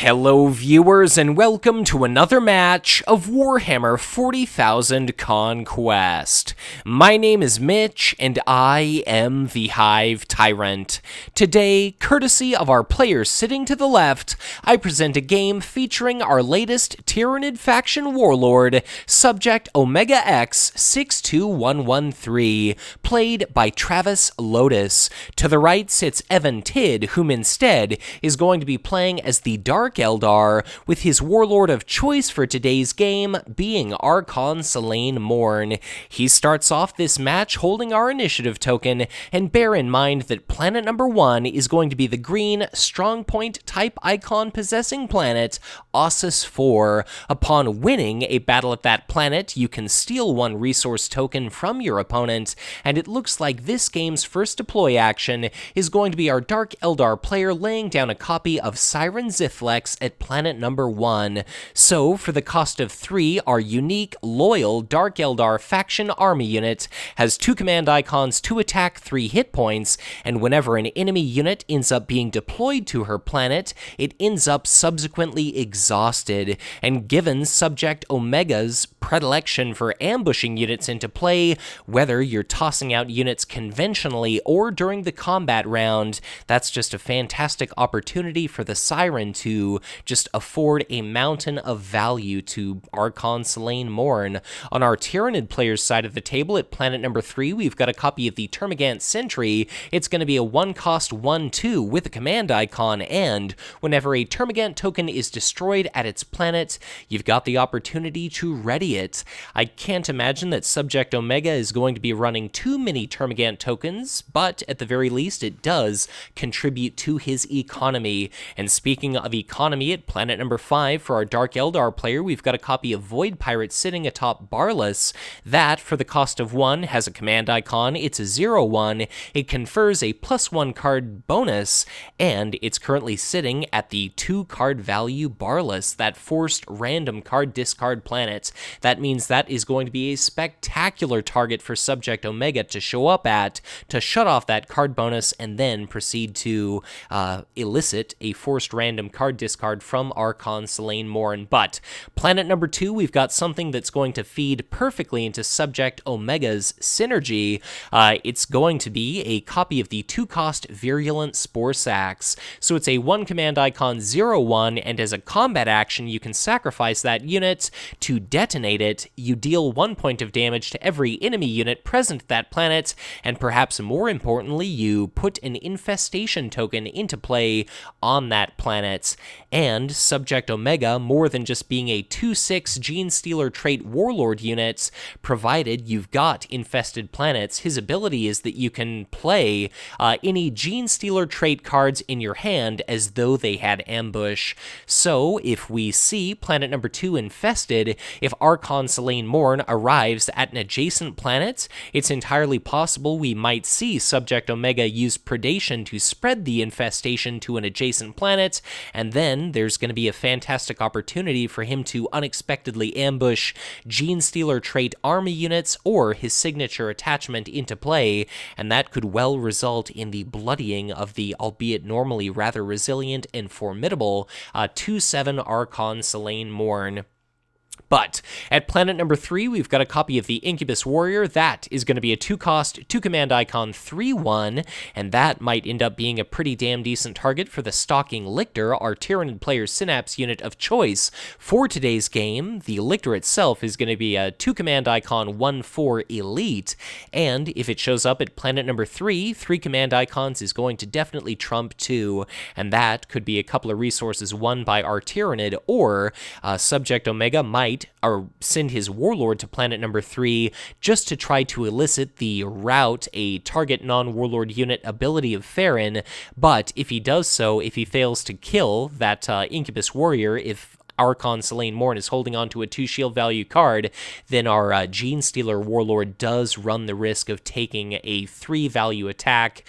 Hello viewers and welcome to another match of Warhammer 40,000 Conquest. My name is Mitch and I am the Hive Tyrant. Today, courtesy of our players sitting to the left, I present a game featuring our latest Tyranid faction warlord, subject Ω-X62113, played by Travis Lodes. To the right sits Evan Tid, whom instead is going to be playing as the Dark Eldar, with his warlord of choice for today's game being Archon Salaine Morn. He starts off this match holding our initiative token, and bear in mind that planet number 1 is going to be the green strongpoint type icon possessing planet Ossus 4. Upon winning a battle at that planet, you can steal one resource token from your opponent, and it looks like this game's first deploy action is going to be our Dark Eldar player laying down a copy of Siren Ziflex at planet number 1. So, for the cost of 3, our unique, loyal Dark Eldar faction army unit has 2 command icons, 2 attack, 3 hit points, and whenever an enemy unit ends up being deployed to her planet, it ends up subsequently exhausted. And given Subject Omega's predilection for ambushing units into play, whether you're tossing out units conventionally or during the combat round, that's just a fantastic opportunity for the Siren to just afford a mountain of value to Archon Salaine Morn. On our Tyranid player's side of the table at planet number 3, we've got a copy of the Termagant Sentry. It's going to be a 1-cost 1/2 with a command icon, and whenever a Termagant token is destroyed at its planet, you've got the opportunity to ready it. I can't imagine that Subject Omega is going to be running too many Termagant tokens, but at the very least it does contribute to his economy. And speaking of economy, at planet number 5 for our Dark Eldar player, we've got a copy of Void Pirate sitting atop Boundless. That, for the cost of 1, has a command icon. It's a 0/1. It confers a +1 card bonus, and it's currently sitting at the 2 card value Boundless, that forced random card discard planet. That means that is going to be a spectacular target for Subject Omega to show up at, to shut off that card bonus, and then proceed to elicit a forced random card discard from Archon Salaine Morn. But planet number 2, we've got something that's going to feed perfectly into Subject Omega's synergy. It's going to be a copy of the 2-cost Virulent Spore Sacs. So it's a 1 command icon 0/1, and as a combat action, you can sacrifice that unit to detonate it. You deal 1 point of damage to every enemy unit present at that planet, and perhaps more importantly, you put an infestation token into play on that planet. And Subject Omega, more than just being a 2/6 Gene Stealer trait warlord unit, provided you've got infested planets, his ability is that you can play any Gene Stealer trait cards in your hand as though they had ambush. So if we see planet number 2 infested, if Archon Salaine Morn arrives at an adjacent planet, it's entirely possible we might see Subject Omega use predation to spread the infestation to an adjacent planet, and then there's going to be a fantastic opportunity for him to unexpectedly ambush Gene Stealer trait army units or his signature attachment into play, and that could well result in the bloodying of the, albeit normally rather resilient and formidable, 2/7 Archon Salaine Morn. But at planet number 3, we've got a copy of the Incubus Warrior. That is going to be a 2-cost, 2 command icon 3/1, and that might end up being a pretty damn decent target for the Stalking Lictor, our Tyranid player's Synapse unit of choice for today's game. The Lictor itself is going to be a 2 command icon 1/4 elite, and if it shows up at planet number 3, 3 command icons is going to definitely trump 2, and that could be a couple of resources won by our Tyranid, or Subject Omega might or send his warlord to planet number 3 just to try to elicit the rout a target non-warlord unit ability of Farron. But if he does so, if he fails to kill that Incubus Warrior, if Archon Salaine Morn is holding on to a 2 shield value card, then our Genestealer Warlord does run the risk of taking a 3 value attack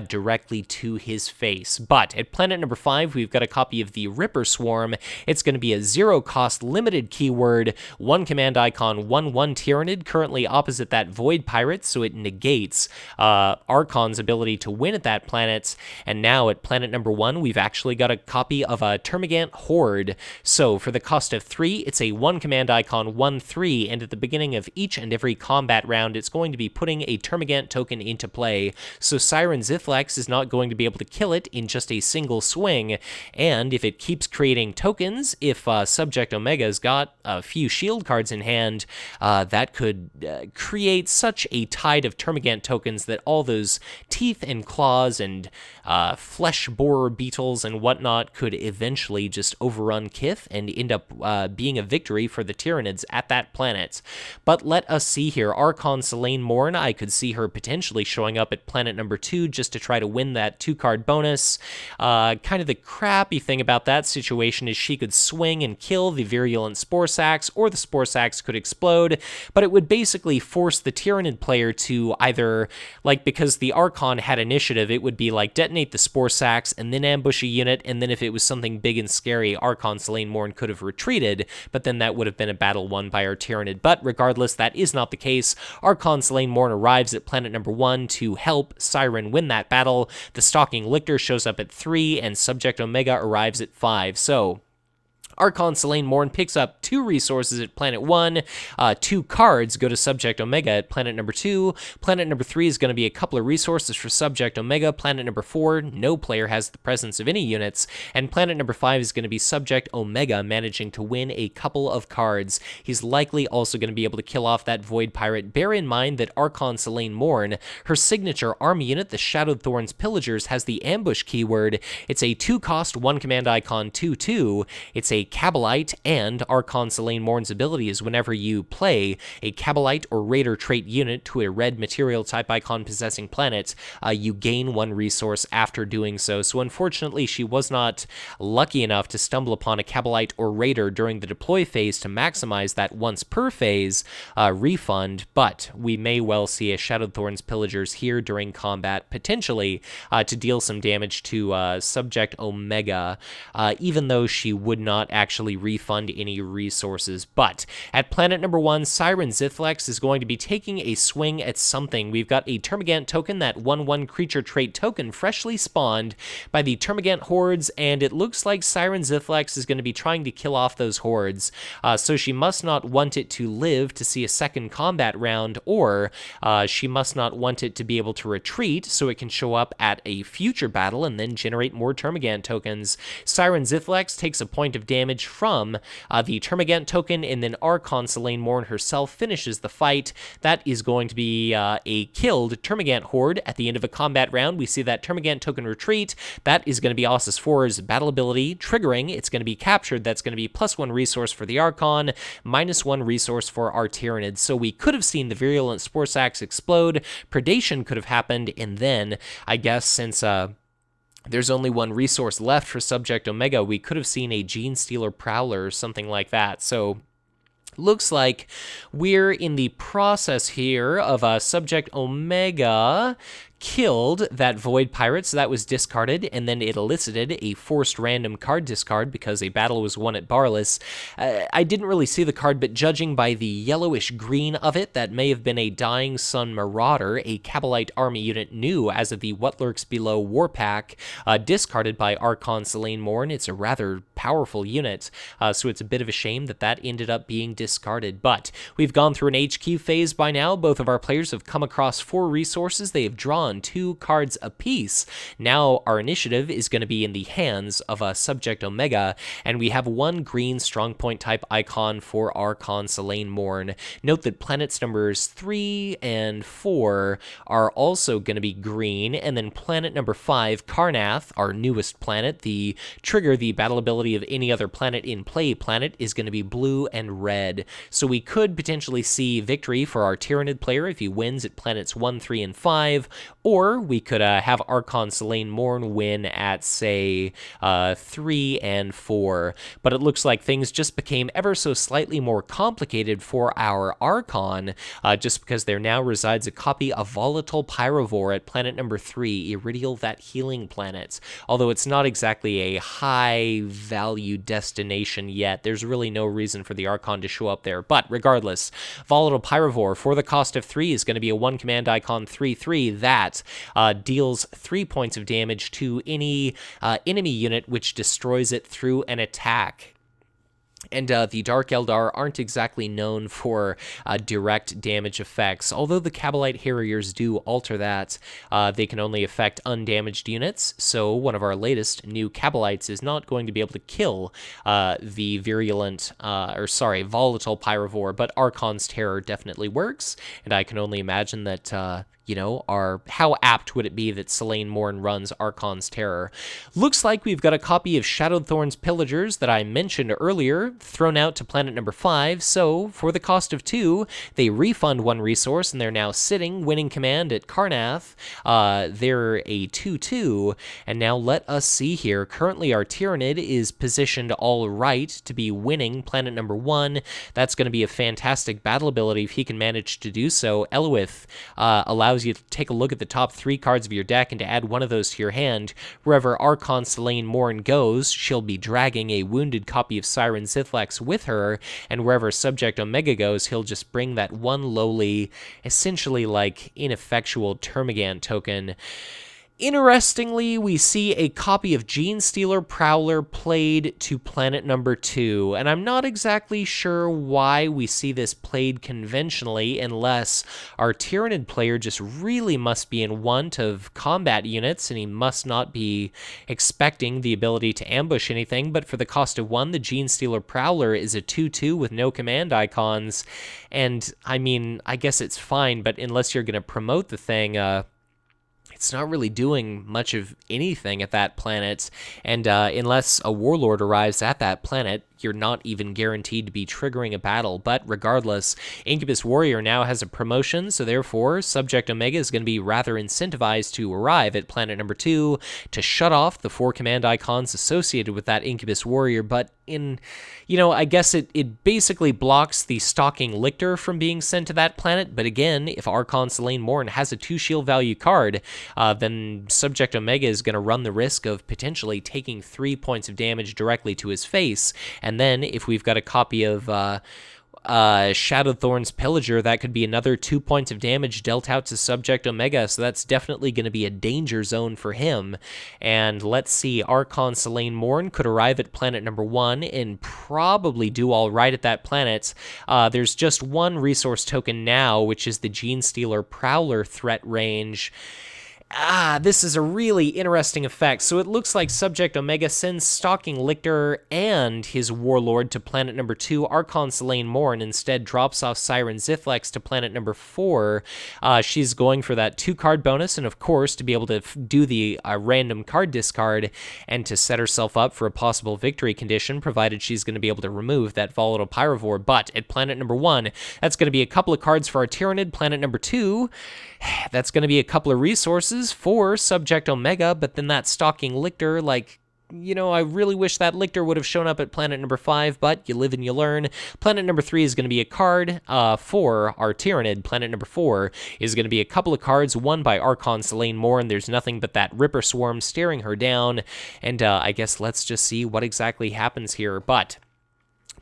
directly to his face. But at planet number 5, we've got a copy of the Ripper Swarm. It's going to be a 0-cost limited keyword, 1 command icon, 1/1 Tyranid, currently opposite that Void Pirate, so it negates Archon's ability to win at that planet. And now at planet number 1, we've actually got a copy of a Termagant Horde. So for the cost of 3, it's a 1 command icon, 1/3, and at the beginning of each and every combat round, it's going to be putting a Termagant token into play. So Siren Zithlex is not going to be able to kill it in just a single swing, and if it keeps creating tokens, if Subject Omega's got a few shield cards in hand, that could create such a tide of Termagant tokens that all those teeth and claws and flesh borer beetles and whatnot could eventually just overrun Kith and end up being a victory for the Tyranids at that planet. But let us see here. Archon Salaine Morn, I could see her potentially showing up at planet number 2 just to try to win that 2-card bonus. Kind of the crappy thing about that situation is she could swing and kill the Virulent Spore Sacs, or the Spore Sacs could explode, but it would basically force the Tyranid player to either, like, because the Archon had initiative, it would be like detonate the Spore Sacs and then ambush a unit, and then if it was something big and scary, Archon Salaine Morn could have retreated, but then that would have been a battle won by our Tyranid. But regardless, that is not the case. Archon Salaine Morn arrives at planet number 1 to help Siren win that battle. The Stalking Lictor shows up at 3, and Subject Omega arrives at 5. So Archon Salaine Morn picks up 2 resources at planet 1, 2 cards go to Subject Omega at planet number 2, planet number 3 is going to be a couple of resources for Subject Omega, planet number 4, no player has the presence of any units, and planet number 5 is going to be Subject Omega managing to win a couple of cards. He's likely also going to be able to kill off that Void Pirate. Bear in mind that Archon Salaine Morn, her signature army unit, the Shadowed Thorns Pillagers, has the ambush keyword. It's a 2-cost, 1 command icon, 2/2. It's a Cabalite, and Archon Salaine Morn's ability is whenever you play a Cabalite or Raider trait unit to a red material type icon possessing planet, you gain 1 resource after doing so. So unfortunately, she was not lucky enough to stumble upon a Cabalite or Raider during the deploy phase to maximize that once per phase refund, but we may well see a Shadowed Thorns Pillagers here during combat, potentially to deal some damage to Subject Omega, even though she would not actually refund any resources. But at planet number 1, Siren Zithlex is going to be taking a swing at something. We've got a Termagant token, that 1/1 creature trait token freshly spawned by the Termagant hordes, and it looks like Siren Zithlex is going to be trying to kill off those hordes. So she must not want it to live to see a second combat round, or she must not want it to be able to retreat so it can show up at a future battle and then generate more Termagant tokens. Siren Zithlex takes a point of damage from the Termagant token, and then Archon Salaine Morn herself finishes the fight. That is going to be a killed Termagant horde at the end of a combat round. We see that Termagant token retreat. That is going to be Ossus 4's battle ability triggering. It's going to be captured. That's going to be +1 resource for the Archon, -1 resource for our Tyranid. So we could have seen the Virulent Spore Sacs explode. Predation could have happened, and then I guess since there's only 1 resource left for Subject Omega, we could have seen a Genestealer Prowler or something like that. So looks like we're in the process here of Subject Omega killed that Void Pirate, so that was discarded, and then it elicited a forced random card discard because a battle was won at Boundless. I didn't really see the card, but judging by the yellowish green of it, that may have been a Dying Sun Marauder, a Cabalite army unit new as of the What Lurks Below War Pack, discarded by Archon Salaine Morn. It's a rather powerful unit, so it's a bit of a shame that that ended up being discarded. But we've gone through an HQ phase by now. Both of our players have come across 4 resources. They have drawn 2 cards apiece. Now our initiative is going to be in the hands of a Subject Omega, and we have 1 green strong point type icon for Archon Salaine Morn. Note that planets numbers 3 and 4 are also going to be green, and then planet number 5, Karnath, our newest planet, the trigger the battle ability of any other planet in play planet, is going to be blue and red. So we could potentially see victory for our Tyranid player if he wins at planets 1, 3, and 5, Or we could have Archon Salaine Morn win at, say, 3 and 4. But it looks like things just became ever so slightly more complicated for our Archon, just because there now resides a copy of Volatile Pyrovore at planet number 3, Iridial, that healing planet. Although it's not exactly a high-value destination yet, there's really no reason for the Archon to show up there. But regardless, Volatile Pyrovore, for the cost of 3, is going to be a 1-command icon 3/3 that deals 3 points of damage to any enemy unit which destroys it through an attack. And the Dark Eldar aren't exactly known for direct damage effects. Although the Kabalite Harriers do alter that, they can only affect undamaged units. So one of our latest new Kabalites is not going to be able to kill the Volatile Pyrovore, but Archon's Terror definitely works. And I can only imagine that how apt would it be that Salaine Morn runs Archon's Terror? Looks like we've got a copy of Shadowthorn's Pillagers that I mentioned earlier, thrown out to planet number 5, so for the cost of 2, they refund 1 resource, and they're now sitting, winning command at Karnath. They're a 2/2, and now let us see here. Currently, our Tyranid is positioned all right to be winning planet number 1. That's going to be a fantastic battle ability if he can manage to do so. Eloith allows you to take a look at the top 3 cards of your deck and to add one of those to your hand. Wherever Archon Salaine Morn goes, she'll be dragging a wounded copy of Siren Zithlex with her, and wherever Subject Omega goes, he'll just bring that one lowly, essentially like ineffectual Termagant token. Interestingly, we see a copy of Genestealer Prowler played to planet number 2, and I'm not exactly sure why we see this played conventionally, unless our Tyranid player just really must be in want of combat units, and he must not be expecting the ability to ambush anything. But for the cost of 1, the Genestealer Prowler is a 2/2 with no command icons, and I mean, I guess it's fine, but unless you're going to promote the thing, it's not really doing much of anything at that planet, and unless a Warlord arrives at that planet, you're not even guaranteed to be triggering a battle. But regardless, Incubus Warrior now has a promotion, so therefore Subject Omega is going to be rather incentivized to arrive at planet number 2 to shut off the 4 command icons associated with that Incubus Warrior. But I guess it basically blocks the Stalking Lictor from being sent to that planet. But again, if Archon Salaine Morn has a 2 shield value card, then Subject Omega is going to run the risk of potentially taking 3 points of damage directly to his face. And then if we've got a copy of Shadowthorn's Pillager, that could be another 2 points of damage dealt out to Subject Omega, so that's definitely going to be a danger zone for him. And let's see, Archon Salaine Morn could arrive at planet number 1 and probably do all right at that planet. There's just 1 resource token now, which is the Genestealer Prowler threat range. This is a really interesting effect. So it looks like Subject Omega sends Stalking Lictor and his Warlord to planet number 2. Archon Salaine Morn instead drops off Siren Zithlex to planet number 4. She's going for that 2-card bonus, and of course, to be able to do the random card discard and to set herself up for a possible victory condition, provided she's going to be able to remove that Volatile Pyrovore. But at planet number 1, that's going to be a couple of cards for our Tyranid. Planet number 2, that's going to be a couple of resources for Subject Omega, but then that Stalking Lictor, I really wish that Lictor would have shown up at planet number 5, but you live and you learn. Planet number 3 is going to be a card for our Tyranid. Planet number 4 is going to be a couple of cards, one by Archon Salaine Morn. There's nothing but that Ripper Swarm staring her down, and I guess let's just see what exactly happens here. But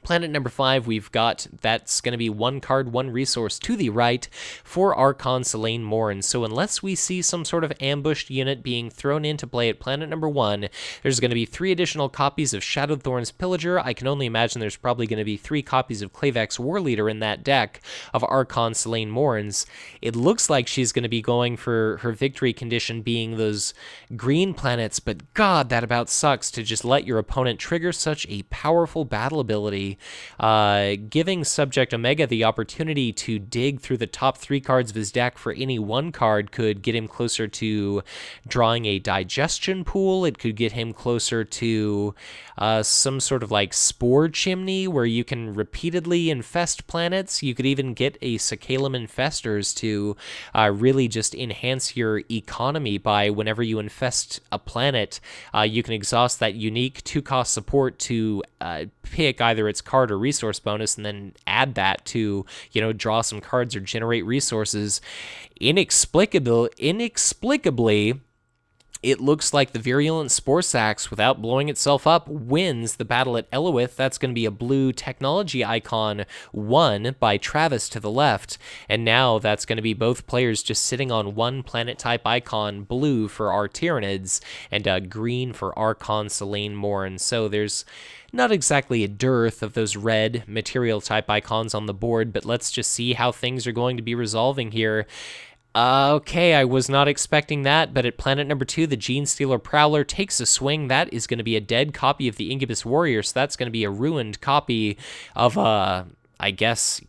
planet number 5, we've got, that's going to be 1 card, 1 resource to the right for Archon Salaine Morn. So unless we see some sort of ambushed unit being thrown into play at planet number 1, there's going to be 3 additional copies of Shadowthorn's Pillager. I can only imagine there's probably going to be 3 copies of Clavex Warleader in that deck of Archon Salaine Morn's. It looks like she's going to be going for her victory condition being those green planets, but god, that about sucks to just let your opponent trigger such a powerful battle ability. 3, giving Subject Omega the opportunity to dig through the top 3 cards of his deck for any one card could get him closer to drawing a digestion pool. It could get him closer to some sort of like spore chimney where you can repeatedly infest planets. You could even get a Sacalum Infestors to really just enhance your economy by whenever you infest a planet, you can exhaust that unique 2-cost support to pick either its card or resource bonus and then add that to, draw some cards or generate resources. Inexplicably, it looks like the Virulent Spore Sacs, without blowing itself up, wins the battle at Elowith. That's going to be a blue technology icon 1 by Travis to the left. And now that's going to be both players just sitting on one planet type icon, blue for our Tyranids, and green for Archon Salaine Morn. So there's not exactly a dearth of those red material type icons on the board, but let's just see how things are going to be resolving here. Okay, I was not expecting that, but at planet number 2, the Genestealer Prowler takes a swing. That is going to be a dead copy of the Incubus Warrior, so that's going to be a ruined copy of, I guess,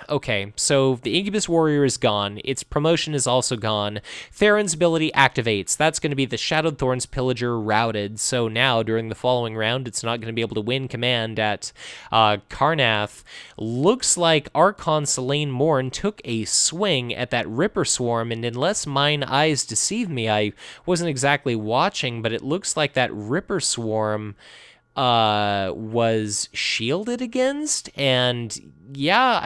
okay, so the Incubus Warrior is gone. Its promotion is also gone. Theron's ability activates. That's going to be the Shadowed Thorns Pillager routed. So now, during the following round, it's not going to be able to win command at Karnath. Looks like Archon Salaine Morn took a swing at that Ripper Swarm, and unless mine eyes deceive me, I wasn't exactly watching, but it looks like that Ripper Swarm was shielded against, and yeah,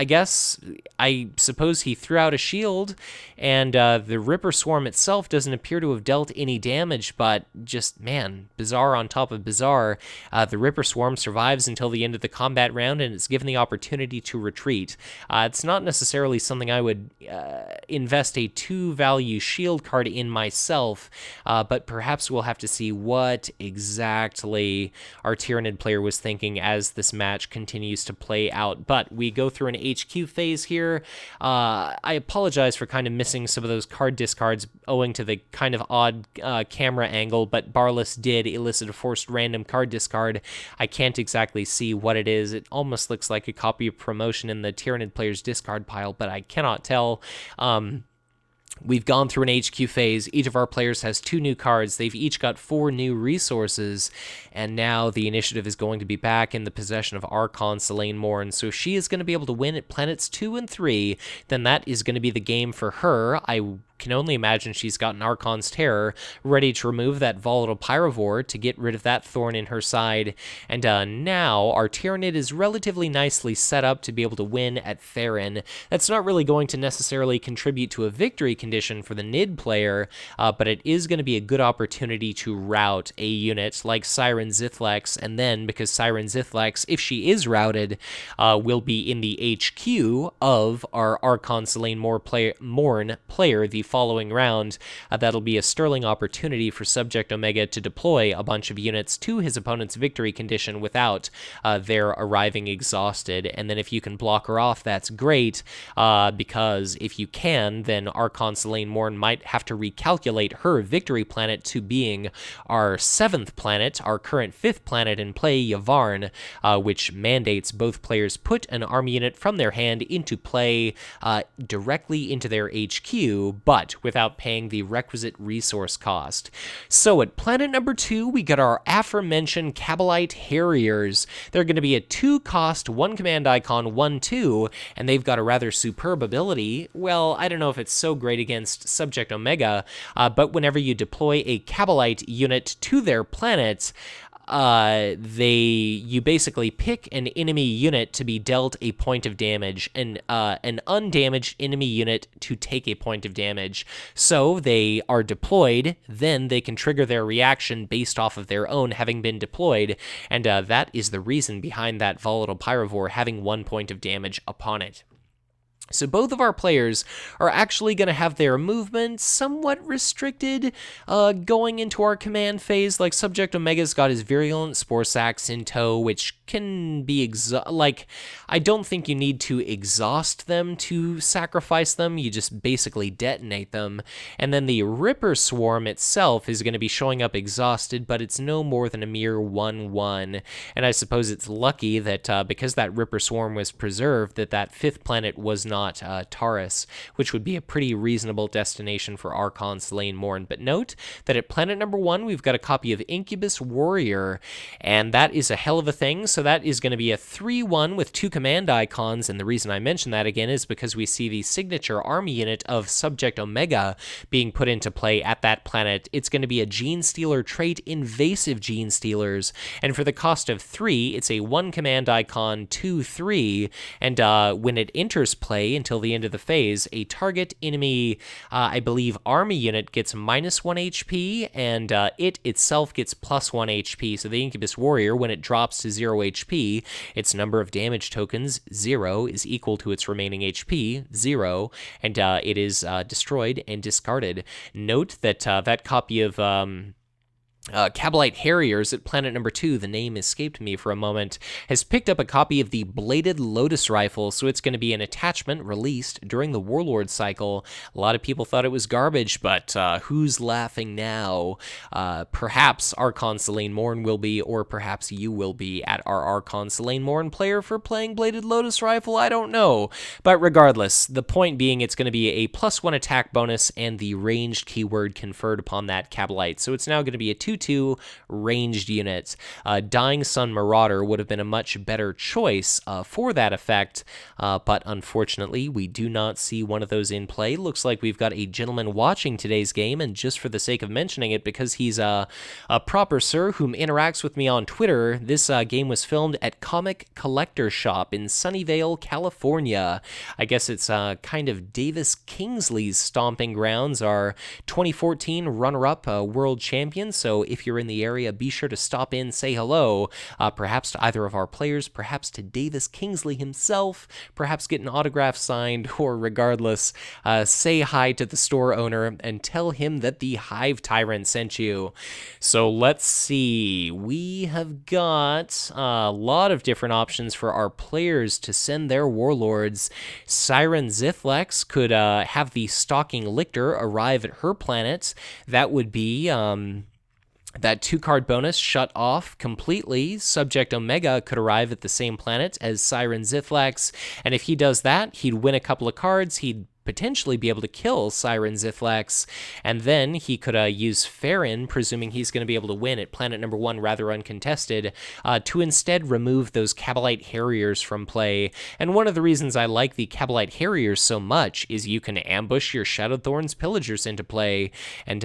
I suppose he threw out a shield, and the Ripper Swarm itself doesn't appear to have dealt any damage, but just, man, bizarre on top of bizarre. The Ripper Swarm survives until the end of the combat round, and it's given the opportunity to retreat. It's not necessarily something I would invest a 2-value shield card in myself, but perhaps we'll have to see what exactly our Tyranid player was thinking as this match continues to play out. But we go through an HQ phase here. I apologize for kind of missing some of those card discards owing to the kind of odd camera angle, but Barless did elicit a forced random card discard. I can't exactly see what it is. It almost looks like a copy of Promotion in the Tyranid player's discard pile, but I cannot tell. We've gone through an HQ phase. Each of our players has 2 new cards. They've each got 4 new resources, and now the initiative is going to be back in the possession of Archon Salaine Morn. So if she is going to be able to win at planets 2 and 3, then that is going to be the game for her. I can only imagine she's got an Archon's Terror ready to remove that Volatile Pyrovore to get rid of that thorn in her side. And now our Tyranid is relatively nicely set up to be able to win at Theron. That's not really going to necessarily contribute to a victory condition for the Nid player, but it is going to be a good opportunity to rout a unit like Siren Zithlex, and then, because Siren Zithlex, if she is routed, will be in the HQ of our Archon Salaine Morn player the following round, that'll be a sterling opportunity for Subject Omega to deploy a bunch of units to his opponent's victory condition without their arriving exhausted. And then if you can block her off, that's great, because if you can, then Archon Salaine Morn might have to recalculate her victory planet to being our 7th planet, our current 5th planet in play, Yavarn, which mandates both players put an army unit from their hand into play directly into their HQ, but without paying the requisite resource cost. So at planet number 2, we got our aforementioned Kabalite Harriers. They're going to be a 2-cost, 1-command icon, 1/2, and they've got a rather superb ability. Well, I don't know if it's so great against Subject Omega, but whenever you deploy a Kabalite unit to their planet, you basically pick an enemy unit to be dealt a point of damage, and an undamaged enemy unit to take a point of damage. So they are deployed, then they can trigger their reaction based off of their own having been deployed, and that is the reason behind that Volatile Pyrovore having 1 point of damage upon it. So both of our players are actually going to have their movement somewhat restricted going into our command phase. Like Subject Omega's got his Virulent Spore Sacs in tow, which can be I don't think you need to exhaust them to sacrifice them. You just basically detonate them. And then the Ripper Swarm itself is going to be showing up exhausted, but it's no more than a mere 1/1. And I suppose it's lucky that because that Ripper Swarm was preserved, that fifth planet was not Taurus, which would be a pretty reasonable destination for Archon Salaine Morn. But note that at planet number 1, we've got a copy of Incubus Warrior, and that is a hell of a thing. So that is going to be a 3/1 with 2 command icons, and the reason I mention that again is because we see the signature army unit of Subject Omega being put into play at that planet. It's going to be a Gene Stealer trait, Invasive Gene Stealers, and for the cost of 3, it's a 1 command icon, 2/3, and when it enters play until the end of the phase, a target enemy, I believe, army unit gets -1 HP, and it itself gets +1 HP. So the Incubus Warrior, when it drops to 0 HP, its number of damage tokens, 0, is equal to its remaining HP, 0, and it is destroyed and discarded. Note that that copy of Kabalite Harriers at planet number 2, the name escaped me for a moment, has picked up a copy of the Bladed Lotus Rifle, so it's going to be an attachment released during the Warlord cycle. A lot of people thought it was garbage, but who's laughing now? Perhaps Archon Salaine Morn will be, or perhaps you will be at our Archon Salaine Morn player for playing Bladed Lotus Rifle, I don't know. But regardless, the point being it's going to be a +1 attack bonus and the ranged keyword conferred upon that Kabalite, so it's now going to be a 2/2 ranged units. Dying Sun Marauder would have been a much better choice for that effect, but unfortunately we do not see one of those in play. Looks like we've got a gentleman watching today's game, and just for the sake of mentioning it, because he's a proper sir whom interacts with me on Twitter, this game was filmed at Comic Collector Shop in Sunnyvale, California. I guess it's kind of Davis Kingsley's stomping grounds, our 2014 runner-up world champion, so if you're in the area, be sure to stop in, say hello, perhaps to either of our players, perhaps to Davis Kingsley himself, perhaps get an autograph signed, or regardless, say hi to the store owner and tell him that the Hive Tyrant sent you. So let's see, we have got a lot of different options for our players to send their warlords. Siren Zithlex could have the Stalking Lictor arrive at her planet. That would be that 2-card bonus shut off completely. Subject Omega could arrive at the same planet as Siren Zithlex, and if he does that, he'd win a couple of cards, he'd potentially be able to kill Siren Zithlex, and then he could use Farron, presuming he's going to be able to win at planet number 1 rather uncontested, to instead remove those Kabalite Harriers from play. And one of the reasons I like the Kabalite Harriers so much is you can ambush your Shadowthorn's Pillagers into play, and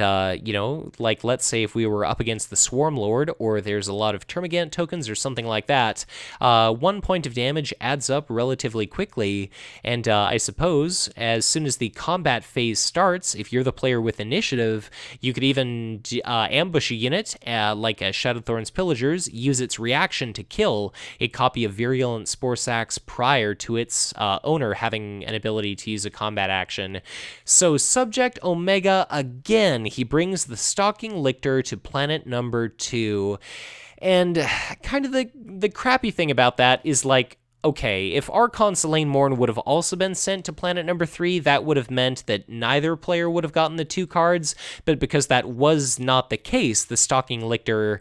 like let's say if we were up against the Swarm Lord, or there's a lot of Termagant tokens or something like that, 1 point of damage adds up relatively quickly, and I suppose as soon as the combat phase starts, if you're the player with initiative, you could even ambush a unit like a Shadowthorn's Pillagers, use its reaction to kill a copy of Virulent Spore Sacs prior to its owner having an ability to use a combat action. So Subject Omega, again, he brings the Stalking Lictor to planet number 2. And kind of the crappy thing about that is, like, okay, if Archon Salaine Morn would have also been sent to planet number 3, that would have meant that neither player would have gotten the 2 cards, but because that was not the case, the Stalking Lictor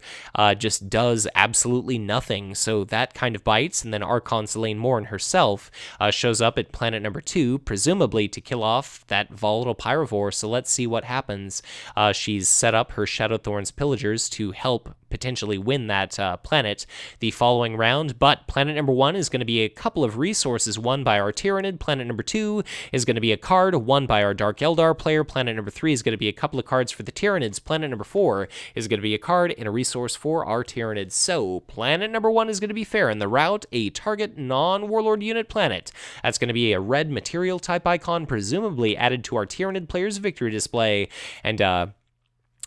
just does absolutely nothing, so that kind of bites, and then Archon Salaine Morn herself shows up at planet number 2, presumably to kill off that volatile Pyrovore, so let's see what happens. She's set up her Shadowthorn's Pillagers to help potentially win that planet the following round, but planet number 1 is going to be a couple of resources won by our Tyranid. Planet number 2 is going to be a card won by our Dark Eldar player. Planet number 3 is going to be a couple of cards for the Tyranids. Planet number 4 is going to be a card and a resource for our Tyranids. So planet number 1 is going to be fair in the route, a target non-Warlord unit planet. That's going to be a red material type icon, presumably added to our Tyranid player's victory display, and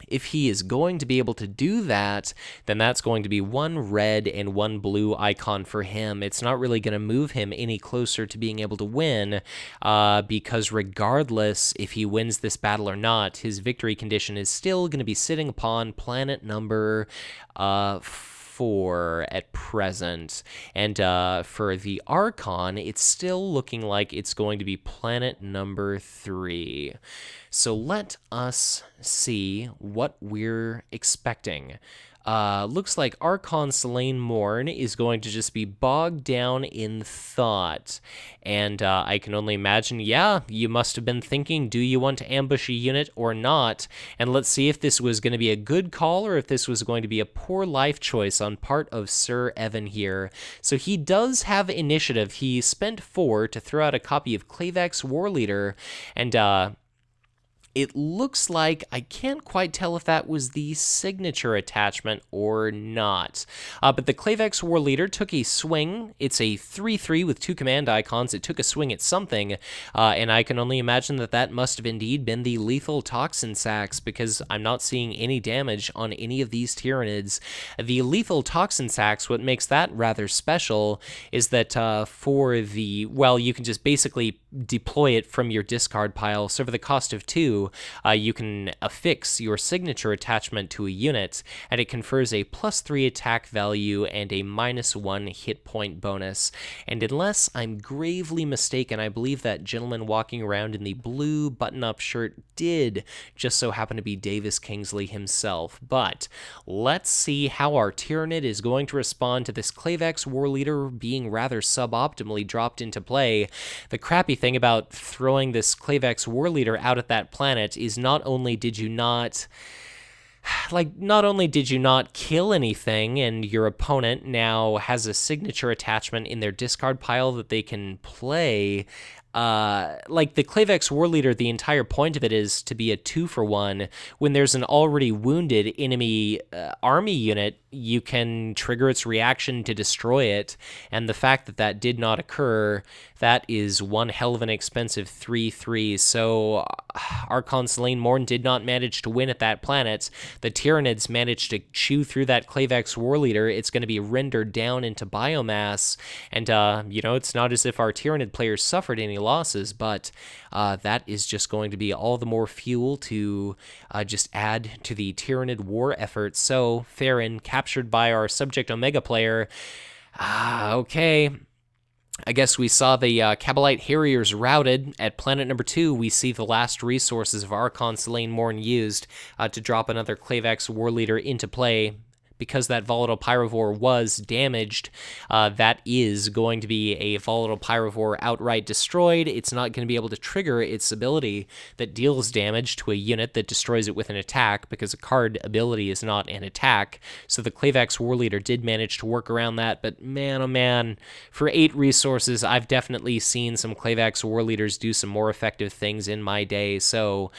If he is going to be able to do that, then that's going to be one red and one blue icon for him. It's not really going to move him any closer to being able to win, because regardless if he wins this battle or not, his victory condition is still going to be sitting upon planet number 4 at present. And for the Archon, it's still looking like it's going to be planet number 3. So let us see what we're expecting. Looks like Archon Salaine Morn is going to just be bogged down in thought. And I can only imagine, yeah, you must have been thinking, do you want to ambush a unit or not? And let's see if this was going to be a good call or if this was going to be a poor life choice on part of Sir Evan here. So he does have initiative. He spent 4 to throw out a copy of Ω-X Warleader, and it looks like, I can't quite tell if that was the signature attachment or not. But the Ω-X Warleader took a swing. It's a 3/3 with 2 command icons. It took a swing at something, and I can only imagine that that must have indeed been the lethal toxin sacks, because I'm not seeing any damage on any of these Tyranids. The lethal toxin sacks, what makes that rather special is that for the, well, you can just basically deploy it from your discard pile. So for the cost of 2, you can affix your signature attachment to a unit, and it confers a +3 attack value and a -1 hit point bonus. And unless I'm gravely mistaken, I believe that gentleman walking around in the blue button-up shirt did just so happen to be Davis Kingsley himself. But let's see how our Tyranid is going to respond to this Ω-X Warleader being rather suboptimally dropped into play. The crappy thing about throwing this Ω-X Warleader out at that planet is not only did you not kill anything, and your opponent now has a signature attachment in their discard pile that they can play. Like the Ω-X Warleader, the entire point of it is to be a 2-for-1. When there's an already wounded enemy army unit, you can trigger its reaction to destroy it, and the fact that that did not occur, that is one hell of an expensive 3/3. So Archon Salaine Morn did not manage to win at that planet. The Tyranids managed to chew through that Ω-X Warleader. It's going to be rendered down into biomass, and it's not as if our Tyranid players suffered any losses, but that is just going to be all the more fuel to just add to the Tyranid war effort. So Farron captured by our subject Omega player. Okay, I guess we saw the Kabalite Harriers routed. At planet number 2, we see the last resources of Archon Salaine Morn used to drop another Ω-X Warleader into play. Because that volatile pyrovore was damaged, that is going to be a volatile pyrovore outright destroyed. It's not going to be able to trigger its ability that deals damage to a unit that destroys it with an attack, because a card ability is not an attack. So the Ω-X Warleader did manage to work around that, but man, oh man, for 8 resources, I've definitely seen some Ω-X Warleaders do some more effective things in my day. So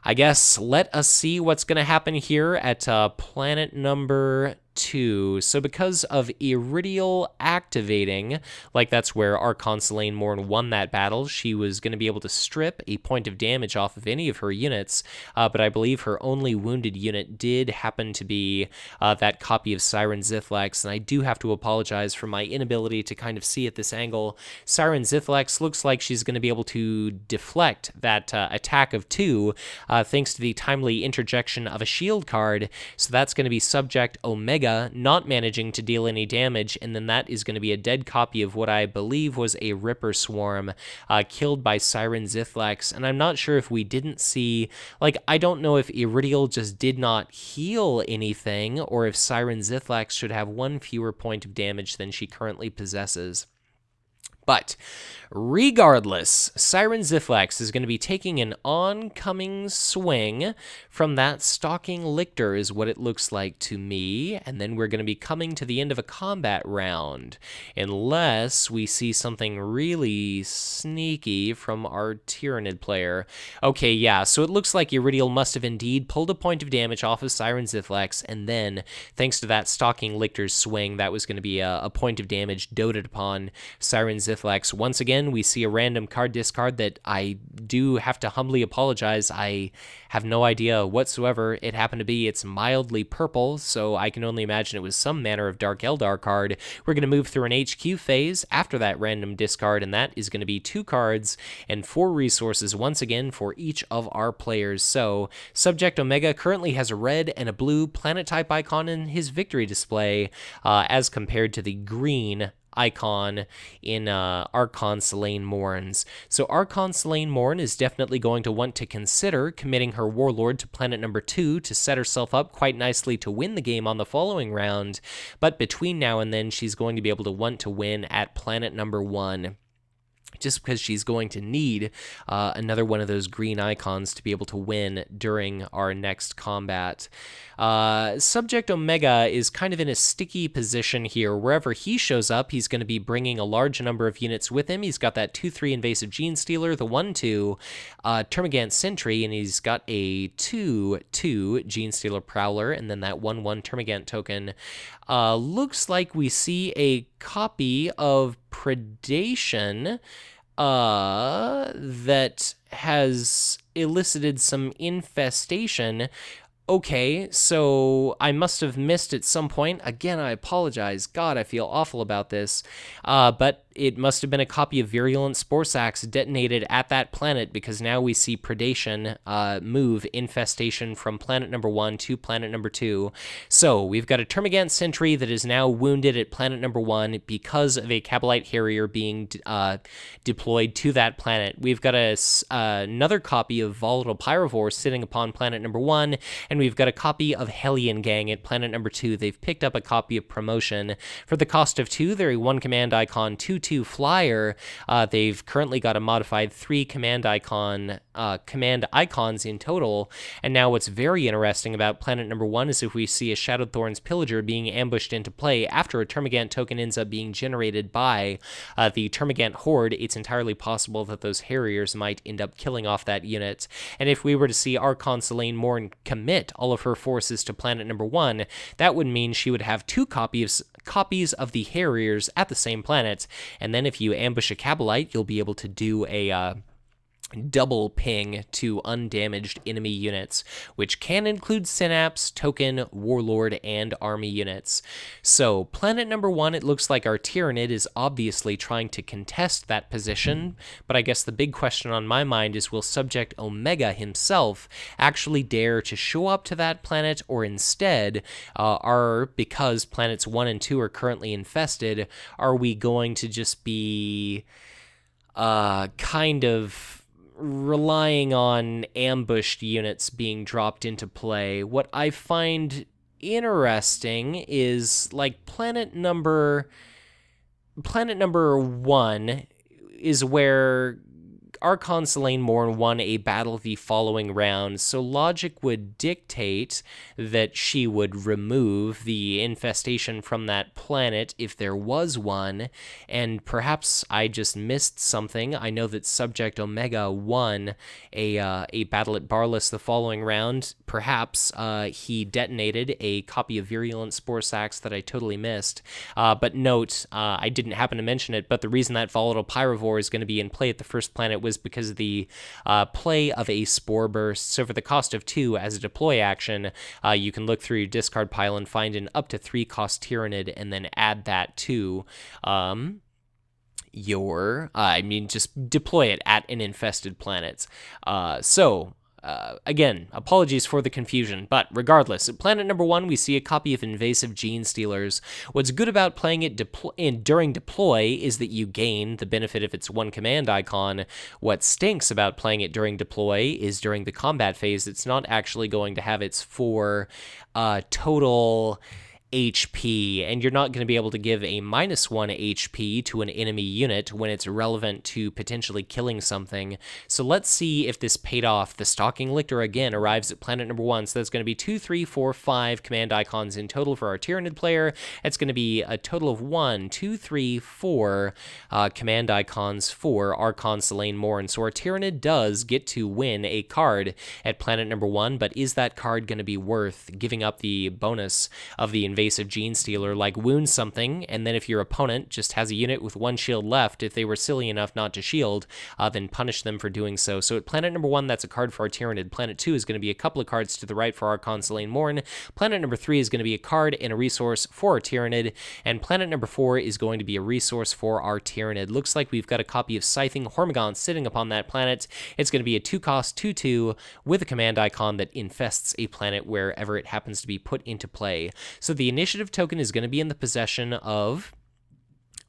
I guess let us see what's going to happen here at planet number 2. So because of Iridial activating, like that's where Archon Salaine Morn won that battle, she was going to be able to strip a point of damage off of any of her units, but I believe her only wounded unit did happen to be that copy of Siren Zithlex, and I do have to apologize for my inability to kind of see at this angle. Siren Zithlex looks like she's going to be able to deflect that attack of 2 thanks to the timely interjection of a shield card, so that's going to be subject Omega not managing to deal any damage, and then that is going to be a dead copy of what I believe was a Ripper Swarm killed by Siren Zithlex. And I'm not sure if we didn't see, I don't know if Iridial just did not heal anything, or if Siren Zithlex should have 1 fewer point of damage than she currently possesses. But regardless, Siren Zithlex is going to be taking an oncoming swing from that Stalking Lictor is what it looks like to me, and then we're going to be coming to the end of a combat round, unless we see something really sneaky from our Tyranid player. Okay, yeah, so it looks like Iridial must have indeed pulled a point of damage off of Siren Zithlex, and then, thanks to that Stalking Lictor's swing, that was going to be a point of damage doted upon Siren Zithlex Sithlex. Once again, we see a random card discard that I do have to humbly apologize. I have no idea whatsoever it happened to be. It's mildly purple, so I can only imagine it was some manner of Dark Eldar card. We're going to move through an HQ phase after that random discard, and that is going to be 2 cards and 4 resources once again for each of our players. So, Subject Omega currently has a red and a blue planet type icon in his victory display, as compared to the green icon in Archon Salaine Morn's. So Archon Salaine Morn is definitely going to want to consider committing her Warlord to planet number 2 to set herself up quite nicely to win the game on the following round, but between now and then she's going to be able to want to win at planet number 1. Just because she's going to need another one of those green icons to be able to win during our next combat. Subject Omega is kind of in a sticky position here. Wherever he shows up, he's going to be bringing a large number of units with him. He's got that 2/3 Invasive Genestealer, the 1/2 Termagant Sentry, and he's got a 2/2 Genestealer Prowler, and then that 1/1 Termagant token. Looks like we see a copy of Predation that has elicited some infestation. Okay, so I must have missed at some point. Again, I apologize. God, I feel awful about this. But it must have been a copy of Virulent Spore Sacs detonated at that planet, because now we see Predation move infestation from planet number 1 to planet number 2. So we've got a Termagant Sentry that is now wounded at planet number 1 because of a Kabalite Harrier being deployed to that planet. We've got another copy of Volatile Pyrovore sitting upon planet number 1, and we've got a copy of Hellion Gang at planet number 2. They've picked up a copy of Promotion. For the cost of 2, they're a 1 command icon, 2/2 flyer. They've currently got a modified 3 command icons in total. And now what's very interesting about planet number 1 is if we see a Shadowed Thorns Pillager being ambushed into play after a Termagant token ends up being generated by the Termagant Horde, it's entirely possible that those Harriers might end up killing off that unit. And if we were to see Archon Salaine Morn commit all of her forces to planet number 1, that would mean she would have 2 copies of the Harriers at the same planet, and then if you ambush a Kabalite, you'll be able to do a double ping to undamaged enemy units, which can include Synapse, Token, Warlord, and Army units. So, planet number 1, it looks like our Tyranid is obviously trying to contest that position, but I guess the big question on my mind is, will Subject Omega himself actually dare to show up to that planet, or instead, because planets 1 and 2 are currently infested, are we going to just be kind of relying on ambushed units being dropped into play? What I find interesting is, like, planet number 1 is where Archon Salaine Morn won a battle the following round, so logic would dictate that she would remove the infestation from that planet if there was one, and perhaps I just missed something. I know that Subject Omega won a battle at Boundless the following round. Perhaps he detonated a copy of Virulent Spore Sacs that I totally missed. But note, I didn't happen to mention it, but the reason that Volatile Pyrovore is going to be in play at the first planet was because of the play of a Spore Burst. So for the cost of 2 as a deploy action, you can look through your discard pile and find an up to 3 cost Tyranid, and then add that to just deploy it at an infested planet. Again, apologies for the confusion, but regardless, at planet number 1, we see a copy of Invasive Genestealers. What's good about playing it during deploy is that you gain the benefit of its 1 command icon. What stinks about playing it during deploy is during the combat phase, it's not actually going to have its 4 total HP, and you're not going to be able to give a -1 HP to an enemy unit when it's relevant to potentially killing something. So let's see if this paid off. The Stalking Lictor again arrives at planet number 1, so that's going to be 2, 3, 4, 5 command icons in total for our Tyranid player. It's going to be a total of 1, 2, 3, 4 command icons for Archon Salaine Morn. So our Tyranid does get to win a card at planet number 1, but is that card going to be worth giving up the bonus of the Invasive invasive Genestealer, like wound something, and then if your opponent just has a unit with 1 shield left, if they were silly enough not to shield, then punish them for doing so. So at planet number 1, that's a card for our Tyranid. Planet 2 is going to be a couple of cards to the right for Archon Salaine Morn. Planet number 3 is going to be a card and a resource for our Tyranid, and planet number 4 is going to be a resource for our Tyranid. Looks like we've got a copy of Scything Hormigaunt sitting upon that planet. It's going to be a 2-cost 2/2 with a command icon that infests a planet wherever it happens to be put into play. So the initiative token is going to be in the possession of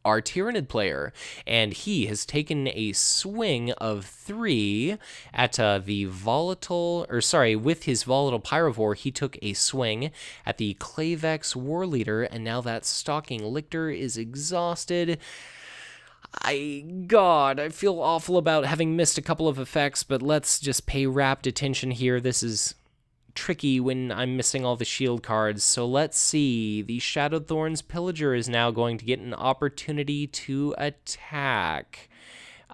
our Tyranid player, and he has taken a swing of 3 at the volatile, or sorry, with his volatile Pyrovore, he took a swing at the Clavex War Leader, and now that Stalking Lictor is exhausted. God, I feel awful about having missed a couple of effects, but let's just pay rapt attention here. This is tricky when I'm missing all the shield cards. So let's see. The Shadowthorn's Pillager is now going to get an opportunity to attack.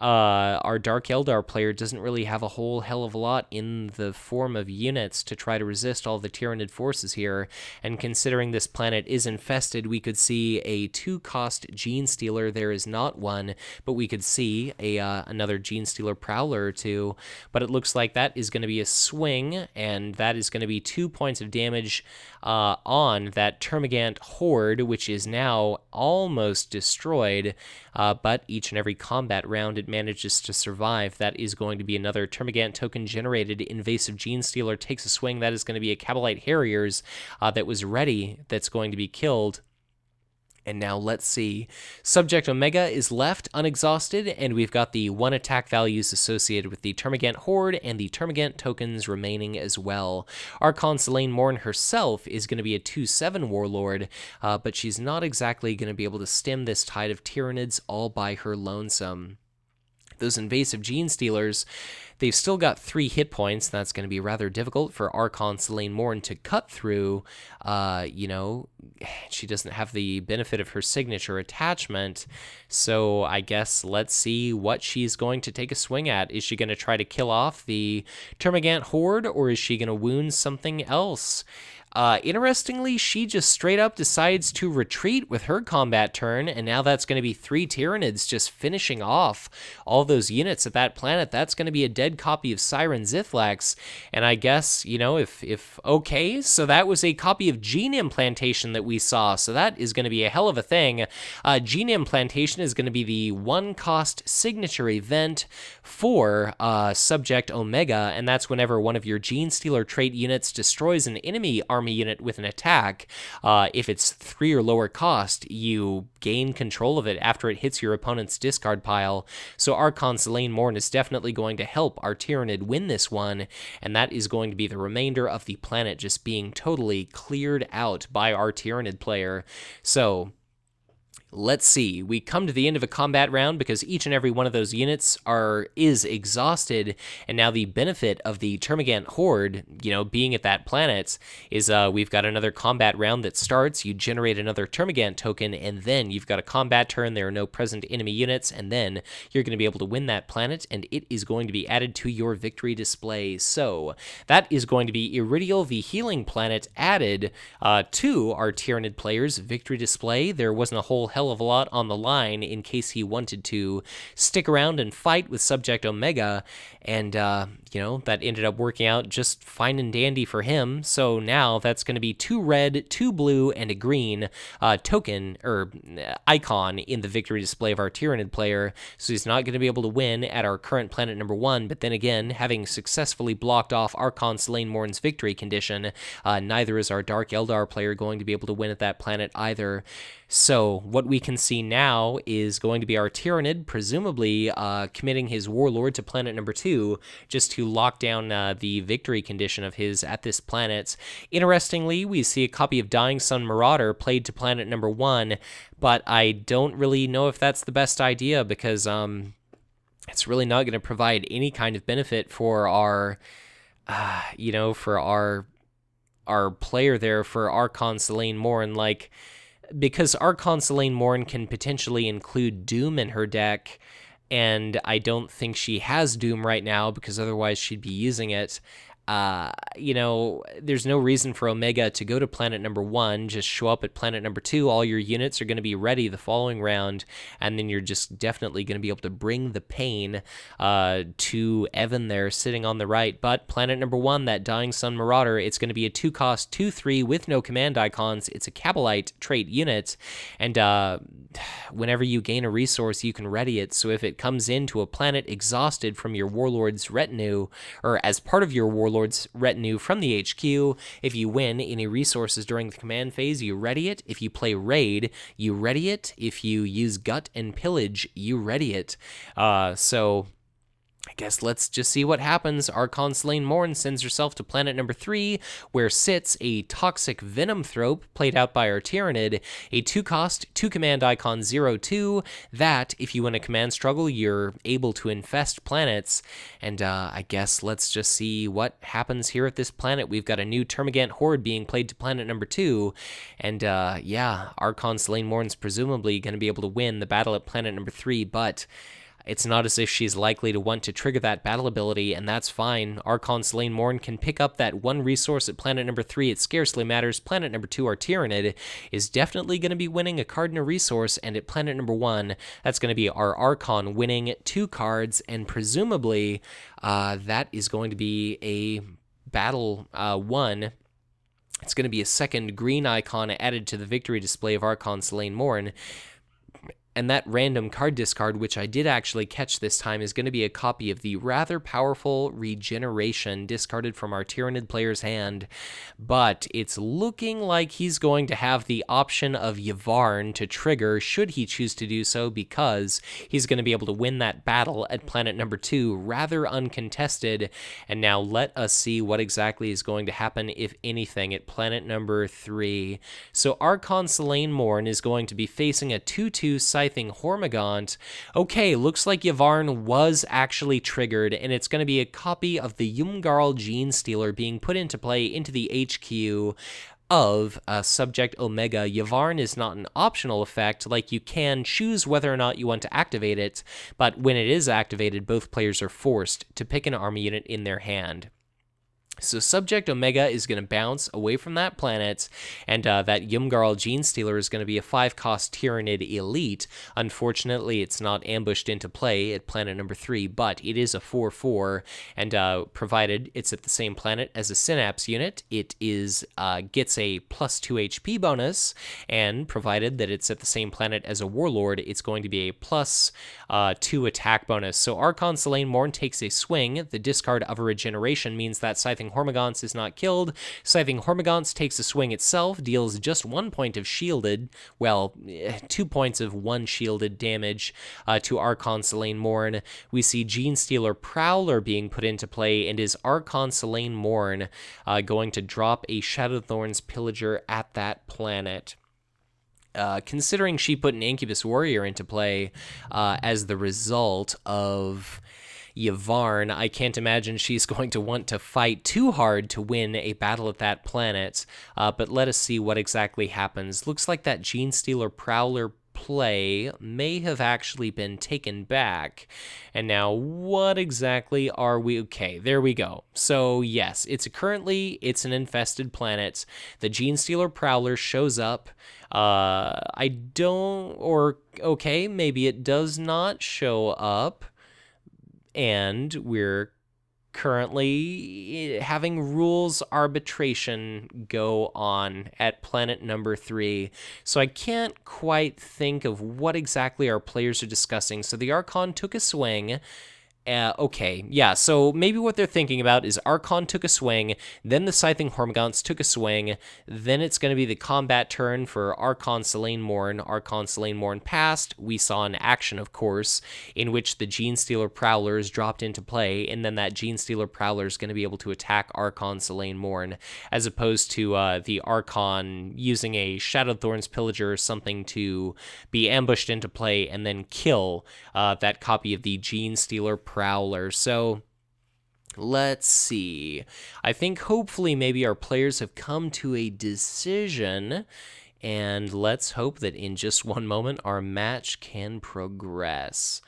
Our Dark Eldar player doesn't really have a whole hell of a lot in the form of units to try to resist all the Tyranid forces here, and considering this planet is infested, we could see a 2-cost Genestealer. There is not one, but we could see another Genestealer Prowler or two, but it looks like that is going to be a swing, and that is going to be 2 points of damage on that Termagant Horde, which is now almost destroyed, but each and every combat round it manages to survive. That is going to be another Termagant token generated. Invasive Genestealer takes a swing. That is going to be a Cabalite Harriers that was ready, that's going to be killed. And now let's see. Subject Omega is left unexhausted, and we've got the 1 attack values associated with the Termagant Horde and the Termagant tokens remaining as well. Archon Salaine Morn herself is going to be a 2/7 Warlord, but she's not exactly going to be able to stem this tide of Tyranids all by her lonesome. Those invasive Genestealers, they've still got 3 hit points. That's going to be rather difficult for Archon Salaine Morn to cut through. She doesn't have the benefit of her signature attachment, so I guess let's see what she's going to take a swing at. Is she going to try to kill off the Termagant Horde, or is she going to wound something else? Interestingly, she just straight up decides to retreat with her combat turn, and now that's going to be 3 Tyranids just finishing off all those units at that planet. That's going to be a dead copy of Siren Zithlax, and I guess, okay, so that was a copy of Gene Implantation that we saw, so that is going to be a hell of a thing. Gene Implantation is going to be the 1-cost signature event for Subject Omega, and that's whenever one of your Genestealer trait units destroys an enemy army unit with an attack. If it's 3 or lower cost, you gain control of it after it hits your opponent's discard pile. So Archon Salaine Morn is definitely going to help our Tyranid win this one, and that is going to be the remainder of the planet just being totally cleared out by our Tyranid player. So let's see. We come to the end of a combat round because each and every one of those units is exhausted, and now the benefit of the Termagant Horde, being at that planet, is we've got another combat round that starts. You generate another Termagant token, and then you've got a combat turn. There are no present enemy units, and then you're going to be able to win that planet, and it is going to be added to your victory display. So that is going to be Iridial, the healing planet, added to our Tyranid player's victory display. There wasn't a whole hell of a lot on the line in case he wanted to stick around and fight with Subject Omega, and that ended up working out just fine and dandy for him. So now that's going to be 2 red, 2 blue, and a green token or icon in the victory display of our Tyranid player. So he's not going to be able to win at our current planet number 1, but then again, having successfully blocked off Archon Salaine Morn's victory condition, neither is our Dark Eldar player going to be able to win at that planet either. So what we can see now is going to be our Tyranid, presumably committing his Warlord to planet number 2, just to lock down the victory condition of his at this planet. Interestingly, we see a copy of Dying Sun Marauder played to planet number 1, but I don't really know if that's the best idea, because it's really not going to provide any kind of benefit for our, for our player there, for Archon Salaine Morn, because Archon Salaine Morn can potentially include Doom in her deck, and I don't think she has Doom right now, because otherwise she'd be using it. you know, there's no reason for Omega to go to planet number 1, just show up at planet number 2. All your units are going to be ready the following round, and then you're just definitely going to be able to bring the pain to Evan there sitting on the right. But planet number 1, that Dying Sun Marauder, it's going to be a 2-cost 2/3 with no command icons. It's a Kabalite trait unit, and whenever you gain a resource, you can ready it. So if it comes into a planet exhausted from your Warlord's retinue, or as part of your Warlord's retinue from the HQ, if you win any resources during the command phase, you ready it. If you play Raid, you ready it. If you use Gut and Pillage, you ready it. So I guess let's just see what happens. Archon Salaine Morn sends herself to planet number 3, where sits a Toxic Venom Thrope, played out by our Tyranid, a 2-cost, 2-command icon 0/2, that, if you win a command struggle, you're able to infest planets. And I guess let's just see what happens here at this planet. We've got a new Termagant Horde being played to planet number 2, and yeah, Archon Salaine Morn's presumably going to be able to win the battle at planet number 3, but it's not as if she's likely to want to trigger that battle ability, and that's fine. Archon Salaine Morn can pick up that 1 resource at planet number 3. It scarcely matters. Planet number 2, our Tyranid, is definitely going to be winning a card and a resource, and at planet number 1, that's going to be our Archon winning 2 cards, and presumably that is going to be a battle 1. It's going to be a second green icon added to the victory display of Archon Salaine Morn. And that random card discard, which I did actually catch this time, is going to be a copy of the rather powerful Regeneration discarded from our Tyranid player's hand. But it's looking like he's going to have the option of Yvarn to trigger should he choose to do so, because he's going to be able to win that battle at planet number 2 rather uncontested. And now let us see what exactly is going to happen, if anything, at planet number 3. So Archon Salaine Morn is going to be facing a 2/2 Scything Hormigaunt. Okay, looks like Yvarn was actually triggered, and it's going to be a copy of the Yumgarl Gene Stealer being put into play into the HQ of Subject Omega. Yvarn is not an optional effect, like you can choose whether or not you want to activate it, but when it is activated, both players are forced to pick an army unit in their hand. So Subject Omega is going to bounce away from that planet, and that Yumgarl Gene Stealer is going to be a 5-cost Tyranid Elite. Unfortunately, it's not ambushed into play at planet number 3, but it is a 4/4, and provided it's at the same planet as a Synapse unit, it is gets a +2 HP bonus, and provided that it's at the same planet as a Warlord, it's going to be a +2 attack bonus. So Archon Salaine Morn takes a swing. The discard of a Regeneration means that Scything Hormigaunt is not killed. Scything Hormigaunt takes a swing itself, deals just 1 point of shielded, well, 2 points of 1 shielded damage to Archon Salaine Morn. We see Gene Stealer Prowler being put into play, and is Archon Salaine Morn going to drop a Shadowthorn's Pillager at that planet? Considering she put an Incubus Warrior into play as the result of Yvarn, I can't imagine she's going to want to fight too hard to win a battle at that planet, but let us see what exactly happens. Looks like that Gene Stealer Prowler play may have actually been taken back. And now what exactly are we? Okay, there we go. So yes, it's an infested planet. The Gene Stealer Prowler shows up. Okay, maybe it does not show up. And we're currently having rules arbitration go on at planet number 3. So I can't quite think of what exactly our players are discussing. So the Archon took a swing. Okay, yeah, so maybe what they're thinking about is Archon took a swing, then the Scything Hormagaunts took a swing, then it's going to be the combat turn for Archon Salaine Morn. Archon Salaine Morn passed. We saw an action, of course, in which the Gene Stealer Prowler is dropped into play, and then that Gene Stealer Prowler is going to be able to attack Archon Salaine Morn, as opposed to the Archon using a Shadowthorn's Pillager or something to be ambushed into play and then kill that copy of the Gene Stealer Prowler. So let's see. I think hopefully maybe our players have come to a decision, and let's hope that in just one moment our match can progress.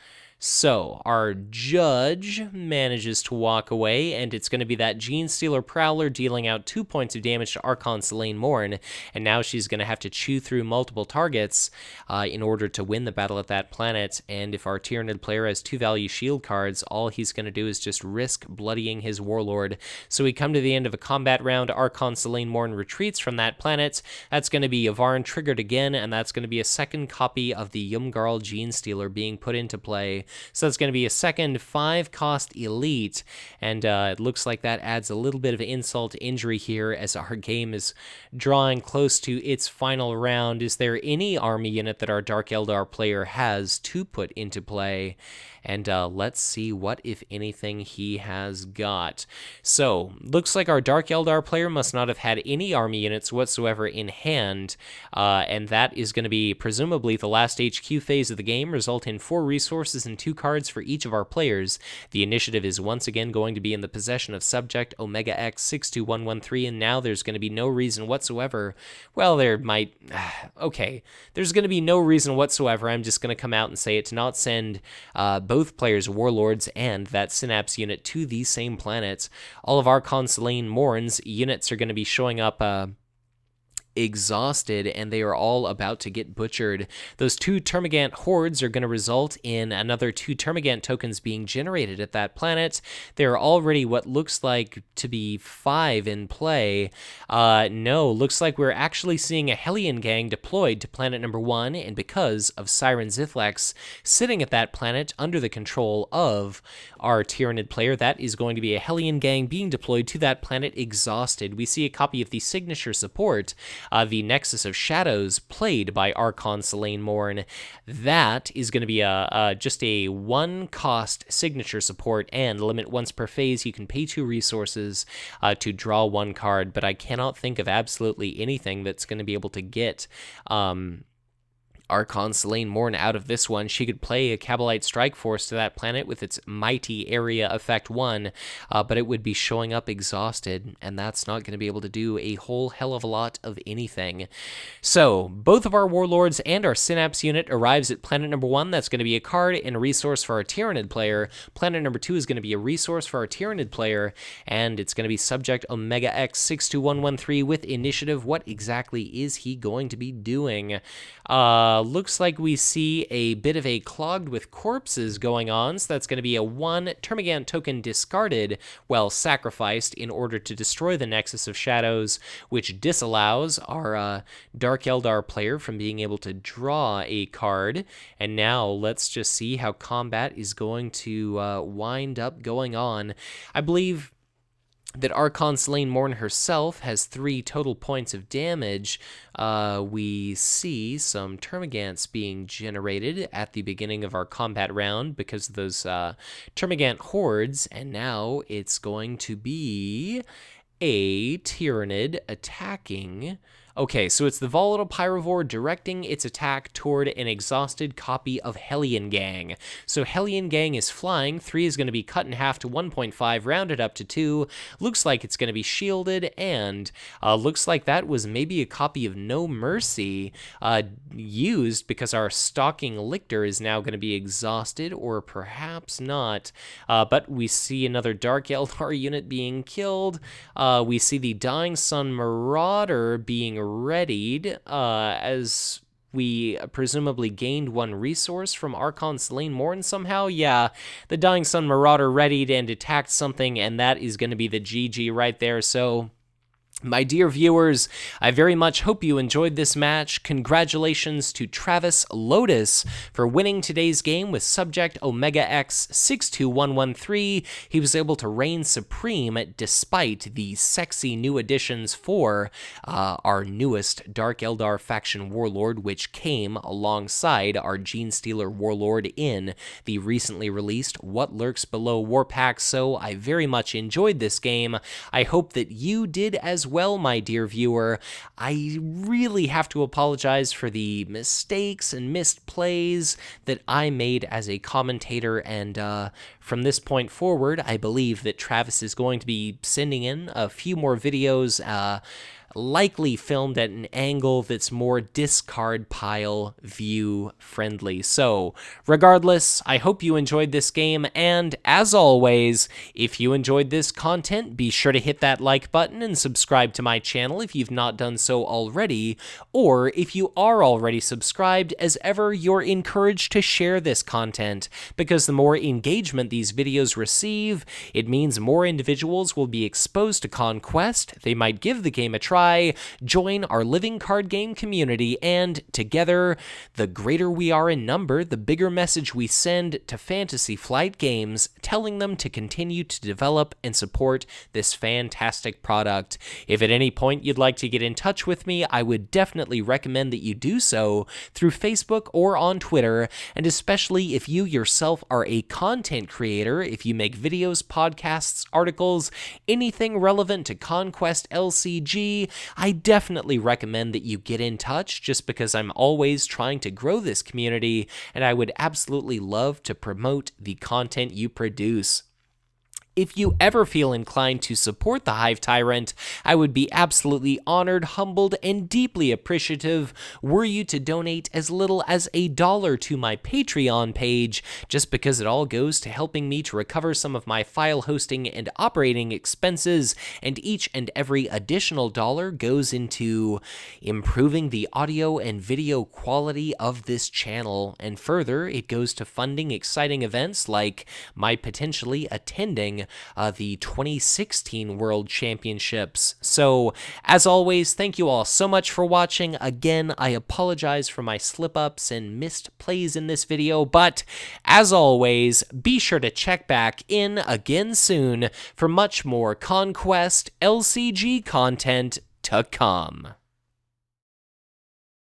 So, our judge manages to walk away, and it's going to be that Genestealer Prowler dealing out 2 points of damage to Archon Salaine Morn, and now she's going to have to chew through multiple targets in order to win the battle at that planet, and if our Tyranid player has 2-value shield cards, all he's going to do is just risk bloodying his Warlord. So we come to the end of a combat round, Archon Salaine Morn retreats from that planet. That's going to be Yvonne triggered again, and that's going to be a second copy of the Yumgarl Genestealer being put into play. So it's going to be a second 5-cost elite, and it looks like that adds a little bit of insult to injury here as our game is drawing close to its final round. Is there any army unit that our Dark Eldar player has to put into play? And let's see what, if anything, he has got. So, looks like our Dark Eldar player must not have had any army units whatsoever in hand, and that is going to be presumably the last HQ phase of the game, result in 4 resources and 2 cards for each of our players. The initiative is once again going to be in the possession of subject Ω-X62113, and now there's going to be no reason whatsoever. Well, there might... Okay, there's going to be no reason whatsoever. I'm just going to come out and say it to not send both players' Warlords and that Synapse unit to these same planets. All of Archon Salaine Morn's units are going to be showing up exhausted, and they are all about to get butchered. Those 2 Termagant hordes are going to result in another 2 Termagant tokens being generated at that planet. There are already what looks like to be 5 in play. No, looks like we're actually seeing a Hellion gang deployed to planet number 1, and because of Siren Zithlex sitting at that planet under the control of our Tyranid player, that is going to be a Hellion gang being deployed to that planet exhausted. We see a copy of the signature support, the Nexus of Shadows, played by Archon Salaine Morn. That is going to be just a 1-cost signature support, and limit once per phase. You can pay 2 resources to draw 1 card, but I cannot think of absolutely anything that's going to be able to get Archon Salaine Morn out of this one. She could play a Kabalite Strike Force to that planet with its Mighty Area Effect 1, but it would be showing up exhausted, and that's not going to be able to do a whole hell of a lot of anything. So, both of our Warlords and our Synapse unit arrives at planet number 1. That's going to be a card and a resource for our Tyranid player. Planet number 2 is going to be a resource for our Tyranid player, and it's going to be subject Ω-X62113 with initiative. What exactly is he going to be doing? Looks like we see a bit of a clogged with corpses going on, so that's going to be a 1 Termagant token discarded, well, sacrificed in order to destroy the Nexus of Shadows, which disallows our Dark Eldar player from being able to draw a card. And now let's just see how combat is going to wind up going on. I believe that Archon Salaine Morn herself has 3 total points of damage. We see some Termagants being generated at the beginning of our combat round because of those Termagant hordes, and now it's going to be a Tyranid attacking. Okay, so it's the Volatile Pyrovore directing its attack toward an exhausted copy of Hellion Gang. So Hellion Gang is flying. 3 is going to be cut in half to 1.5, rounded up to 2. Looks like it's going to be shielded, and looks like that was maybe a copy of No Mercy used because our Stalking Lictor is now going to be exhausted, or perhaps not. But we see another Dark Eldar unit being killed. We see the Dying Sun Marauder being readied as we presumably gained 1 resource from Archon Salaine Morn somehow. Yeah, the Dying Sun Marauder readied and attacked something, and that is going to be the GG right there. So, my dear viewers, I very much hope you enjoyed this match. Congratulations to Travis Lodes for winning today's game with subject Ω-X62113. He was able to reign supreme despite the sexy new additions for our newest Dark Eldar faction Warlord, which came alongside our Genestealer Warlord in the recently released What Lurks Below War Pack. So I very much enjoyed this game. I hope that you did as well, my dear viewer. I really have to apologize for the mistakes and missed plays that I made as a commentator, and from this point forward, I believe that Travis is going to be sending in a few more videos likely filmed at an angle that's more discard pile view friendly. So, regardless, I hope you enjoyed this game, and as always, if you enjoyed this content, be sure to hit that like button and subscribe to my channel if you've not done so already, or if you are already subscribed, as ever, you're encouraged to share this content, because the more engagement these videos receive, it means more individuals will be exposed to Conquest, they might give the game a try, join our living card game community, and together, the greater we are in number, the bigger message we send to Fantasy Flight Games, telling them to continue to develop and support this fantastic product. If at any point you'd like to get in touch with me, I would definitely recommend that you do so through Facebook or on Twitter, and especially if you yourself are a content creator, if you make videos, podcasts, articles, anything relevant to Conquest LCG, I definitely recommend that you get in touch, just because I'm always trying to grow this community, and I would absolutely love to promote the content you produce. If you ever feel inclined to support the Hive Tyrant, I would be absolutely honored, humbled, and deeply appreciative were you to donate as little as $1 to my Patreon page, just because it all goes to helping me to recover some of my file hosting and operating expenses, and each and every additional dollar goes into improving the audio and video quality of this channel, and further, it goes to funding exciting events like my potentially attending the 2016 World Championships. So, as always, thank you all so much for watching. Again, I apologize for my slip-ups and missed plays in this video, but as always, be sure to check back in again soon for much more Conquest LCG content to come.